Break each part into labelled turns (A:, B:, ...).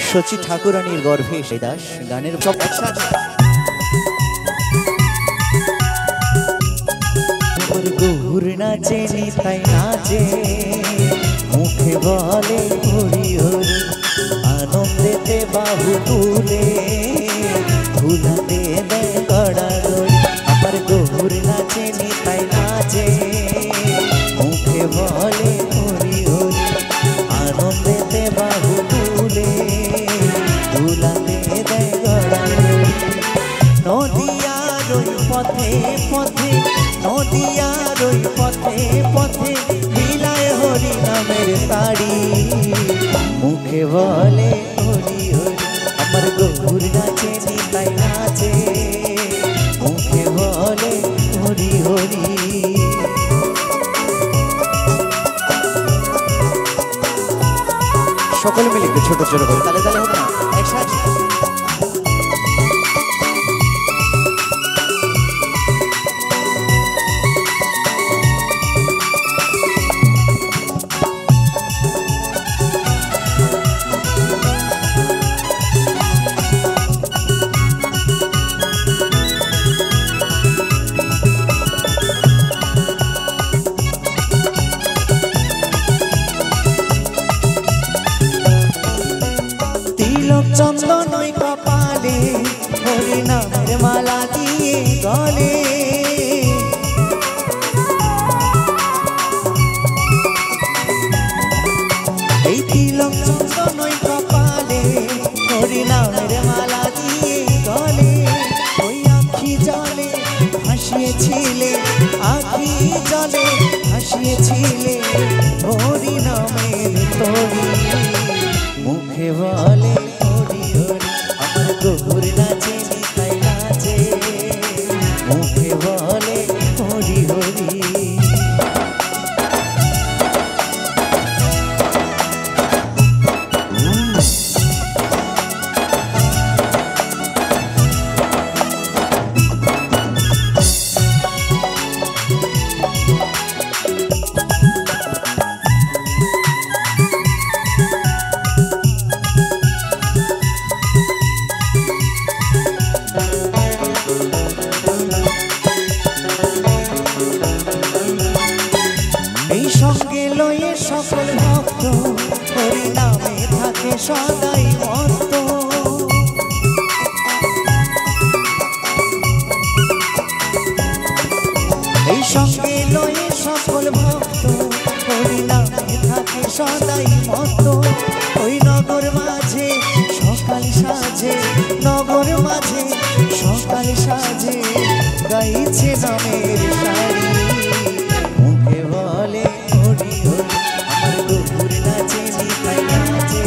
A: শচী ঠাকুরানীর গর্ভে সেই দাস গানের সব একসাথে গৌর নাচে নিতাই নাচে মুখে বলে হরি হরি আনন্দেতে বাহু তুলে ভুলাতে দেয় গড়াগড়ি আমার গৌর নাচে নিতাই নাচে মুখে বলে হরি হরি আনন্দেতে বাহু তুলে ভুলাতে দেয় গড়াগড়ি নদিয়ার ওই পথে পথে নদিয়ার ওই পথে পথে বিলায় হরি নামের তাড়ি মুখে বলে হরি হরি আমার গৌর নাচে নিতাই নাচে মুখে বলে হরি হরি সকলে মিলে একটু ছোট ছোট করে তালে তালে হবে না একসাথে চন্দন কপালে হরি নামের মালা দিয়ে গলে এই তিলক চন্দন কপালে হরি নামের মালা দিয়ে গলে ওই আখি জলে হাসিয়েছিলে আখি জলে হাসিয়েছিলে হরি নামের তরি মুখে বলে গৌর নাচে নিতাই নাচে মুখে বলে হরি হরি সঙ্গে লয়ে সকল ভক্ত হরি নামে থাকে সদাই মত্ত এই সঙ্গে লয়ে সকল ভক্ত হরি নামে থাকে সদাই মত্ত ওই নগর মাঝে সকাল সাজে নগর মাঝে সকাল সাজে গাইছে নামের শাড়ি মুখে বলে হরি হরি আমার গৌর নাচে নিতাই নাচে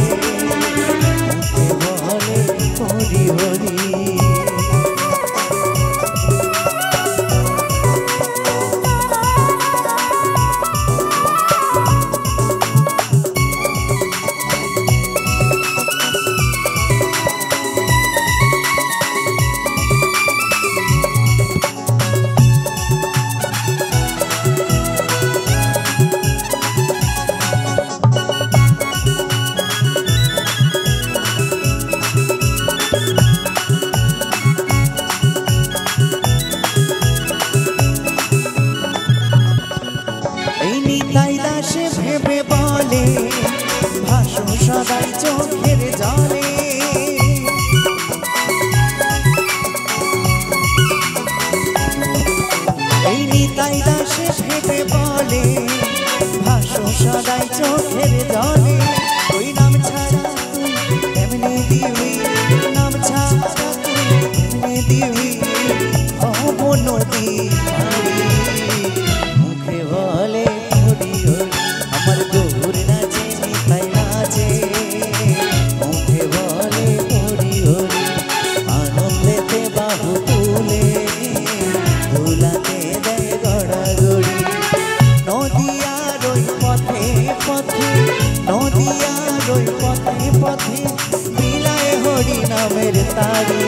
A: মুখে বলে হরি হরি ভেবে বলে ভাসো সদাই চোখের জলে এই নিতাই দাসে ভেবে বলে ভাসো সদাই চোখের জলে ওই নাম ছাড়া তুই এমনি দিবি নাম ছাড়া তুই এমনি দিবি হব নদী মুখে বলে হরি হরি আমার গৌর নাচে নিতাই নাচে মুখে বলে হরি হরি আনন্দেতে বাহু তুলে ভুলাতে দেয় গড়াগড়ি নদিয়ার ওই পথে পথে নদিয়ার ওই পথে পথে বিলায় হরি নামের তাড়ি